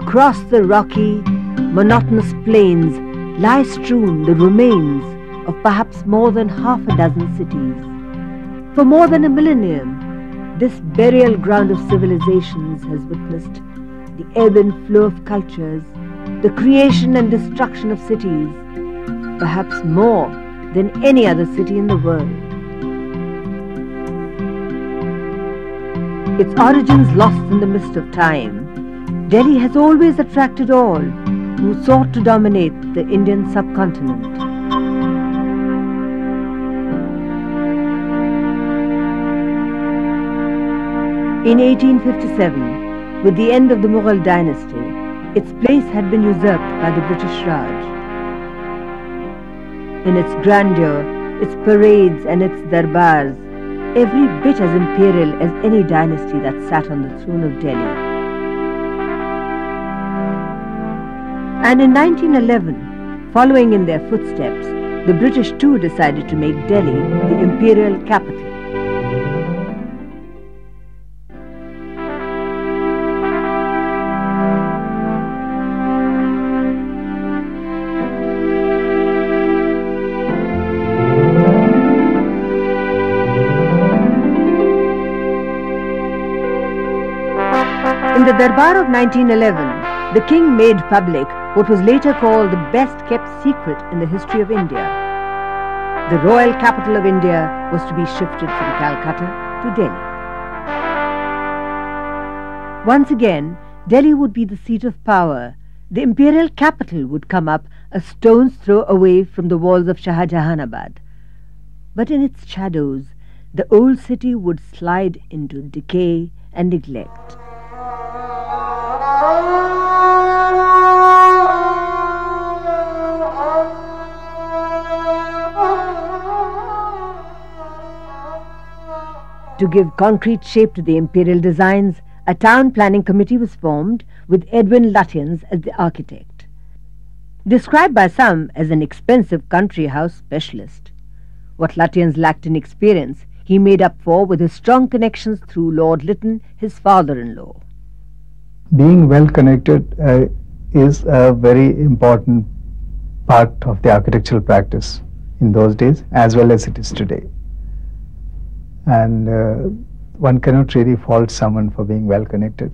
Across the rocky, monotonous plains lie strewn the remains of perhaps more than half a dozen cities. For more than a millennium, this burial ground of civilizations has witnessed the ebb and flow of cultures, the creation and destruction of cities, perhaps more than any other city in the world. Its origins lost in the mist of time, Delhi has always attracted all who sought to dominate the Indian subcontinent. In 1857, with the end of the Mughal dynasty, its place had been usurped by the British Raj. In its grandeur, its parades and its darbars, every bit as imperial as any dynasty that sat on the throne of Delhi. And in 1911, following in their footsteps, the British too decided to make Delhi the imperial capital. In the Darbar of 1911, the king made public what was later called the best-kept secret in the history of India. The royal capital of India was to be shifted from Calcutta to Delhi. Once again, Delhi would be the seat of power. The imperial capital would come up a stone's throw away from the walls of Shahjahanabad. But in its shadows, the old city would slide into decay and neglect. To give concrete shape to the imperial designs, a town planning committee was formed with Edwin Lutyens as the architect. Described by some as an expensive country house specialist, what Lutyens lacked in experience, he made up for with his strong connections through Lord Lytton, his father-in-law. Being well connected is a very important part of the architectural practice in those days as well as it is today. And one cannot really fault someone for being well connected.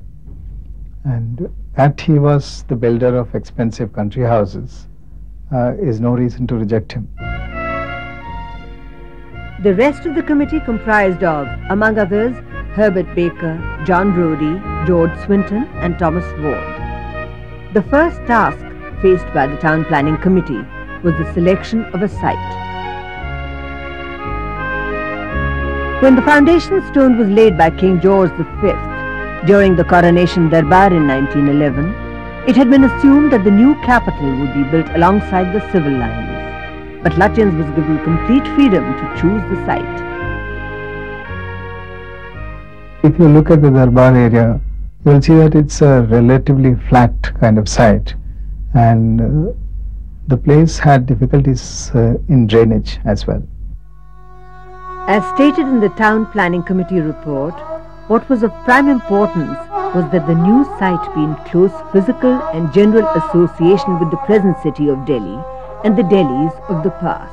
And that he was the builder of expensive country houses is no reason to reject him. The rest of the committee comprised of, among others, Herbert Baker, John Brodie, George Swinton and Thomas Ward. The first task faced by the town planning committee was the selection of a site. When the foundation stone was laid by King George V during the coronation Darbar in 1911, it had been assumed that the new capital would be built alongside the civil lines. But Lutyens was given complete freedom to choose the site. If you look at the Darbar area, you will see that it's a relatively flat kind of site, and the place had difficulties in drainage as well. As stated in the Town Planning Committee report, what was of prime importance was that the new site be in close physical and general association with the present city of Delhi and the Delhis of the past.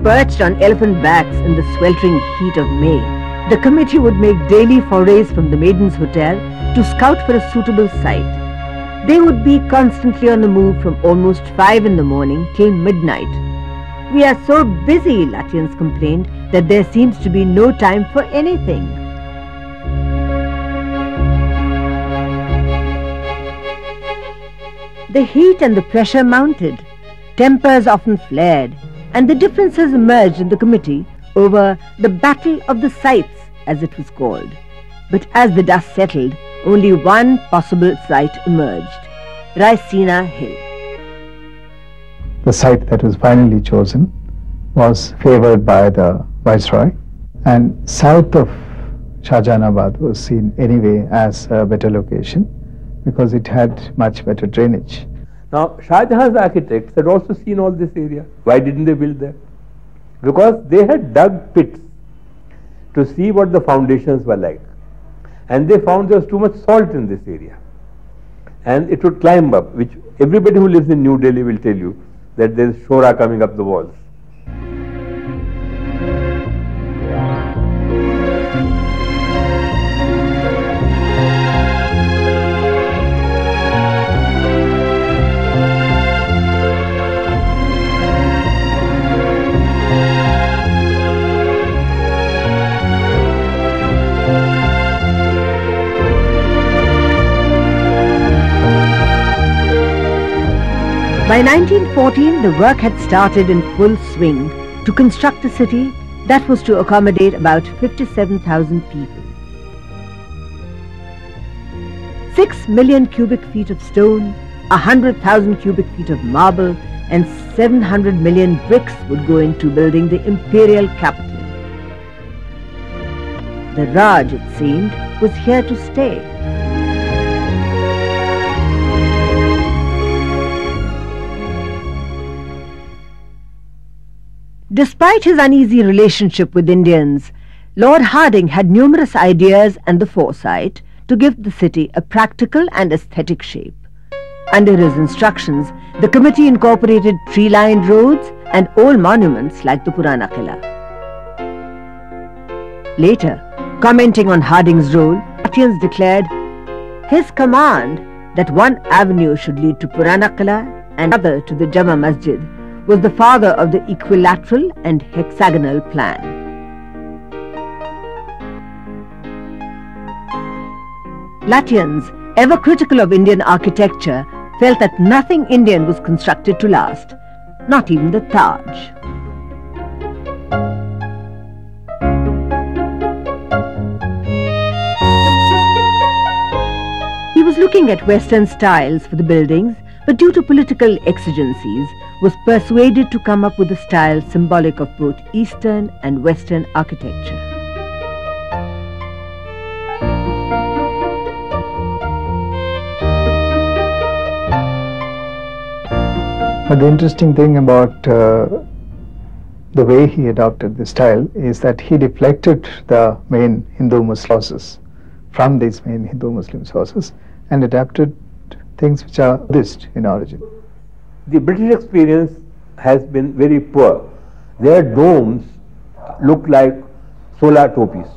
Perched on elephant backs in the sweltering heat of May, the committee would make daily forays from the Maiden's Hotel to scout for a suitable site. They would be constantly on the move from almost 5 in the morning till midnight. "We are so busy," Lutyens complained, "that there seems to be no time for anything." The heat and the pressure mounted, tempers often flared, and the differences emerged in the committee over the Battle of the Sites, as it was called. But as the dust settled, only one possible site emerged: Raisina Hill. The site that was finally chosen was favored by the Viceroy, and south of Shahjahanabad was seen anyway as a better location because it had much better drainage. Now, Shah Jahan's architects had also seen all this area. Why didn't they build there? Because they had dug pits to see what the foundations were like. And they found there was too much salt in this area. And it would climb up, which everybody who lives in New Delhi will tell you that there is shora coming up the walls. By 1914, the work had started in full swing to construct a city that was to accommodate about 57,000 people. 6 million cubic feet of stone, 100,000 cubic feet of marble, and 700 million bricks would go into building the imperial capital. The Raj, it seemed, was here to stay. Despite his uneasy relationship with Indians, Lord Hardinge had numerous ideas and the foresight to give the city a practical and aesthetic shape. Under his instructions, the committee incorporated tree-lined roads and old monuments like the Purana Qila. Later, commenting on Hardinge's role, Latvians declared his command that one avenue should lead to Purana Qila and other to the Jama Masjid was the father of the equilateral and hexagonal plan. Latvians, ever critical of Indian architecture, felt that nothing Indian was constructed to last, not even the Taj. He was looking at Western styles for the buildings, but due to political exigencies, was persuaded to come up with a style symbolic of both Eastern and Western architecture. But the interesting thing about the way he adopted the style is that he deflected the main Hindu-Muslim sources from these main Hindu-Muslim sources and adapted things which are Buddhist in origin. The British experience has been very poor. Their domes look like solar topis.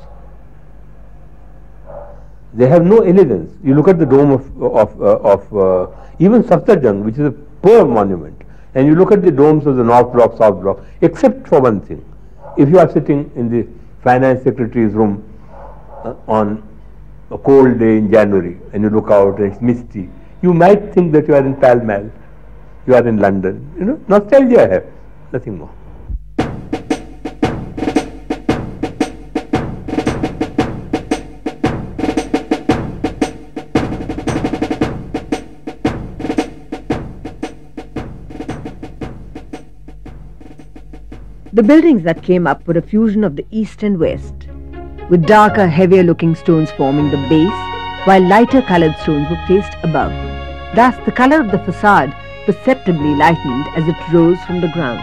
They have no elegance. You look at the dome of even Safdarjung, which is a poor monument, and you look at the domes of the North Block, South Block, except for one thing. If you are sitting in the Finance Secretary's room on a cold day in January and you look out and it's misty, you might think that you are in Pall Mall. You are in London, you know, nostalgia I have, nothing more. The buildings that came up were a fusion of the East and West, with darker, heavier looking stones forming the base, while lighter coloured stones were placed above. Thus, the colour of the facade perceptibly lightened as it rose from the ground.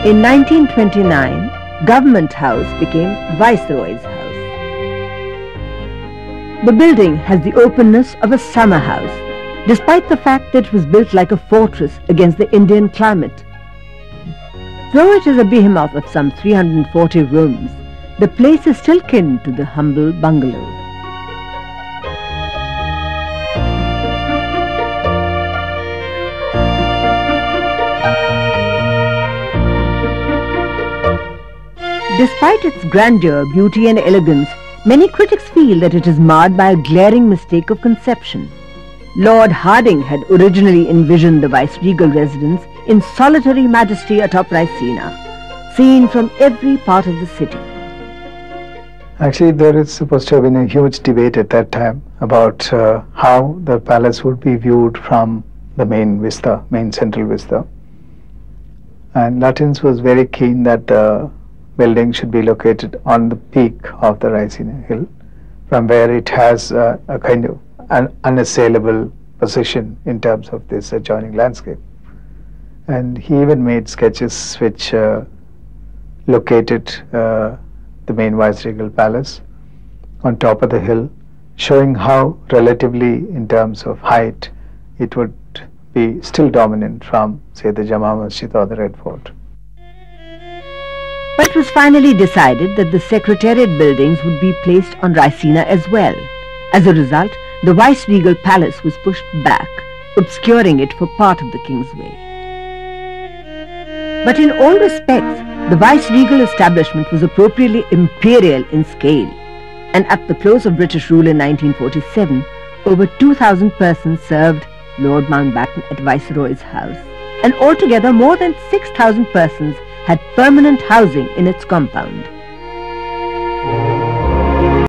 In 1929, Government House became Viceroy's House. The building has the openness of a summer house, despite the fact that it was built like a fortress against the Indian climate. Though it is a behemoth of some 340 rooms, the place is still kin to the humble bungalow. Despite its grandeur, beauty and elegance, many critics feel that it is marred by a glaring mistake of conception. Lord Hardinge had originally envisioned the viceregal residence in solitary majesty atop Raisina, seen from every part of the city. Actually, there is supposed to have been a huge debate at that time about how the palace would be viewed from the main vista, main central vista. And Lutyens was very keen that the building should be located on the peak of the Raisina hill, from where it has a kind of an unassailable position in terms of this adjoining landscape. And he even made sketches which located the main Viceregal palace on top of the hill, showing how relatively in terms of height it would be still dominant from, say, the Jama Masjid or the Red Fort. But it was finally decided that the Secretariat buildings would be placed on Raisina as well. As a result, the Viceregal palace was pushed back, obscuring it for part of the Kingsway. But in all respects, the Viceregal establishment was appropriately imperial in scale, and at the close of British rule in 1947, over 2,000 persons served Lord Mountbatten at Viceroy's house, and altogether more than 6,000 persons had permanent housing in its compound.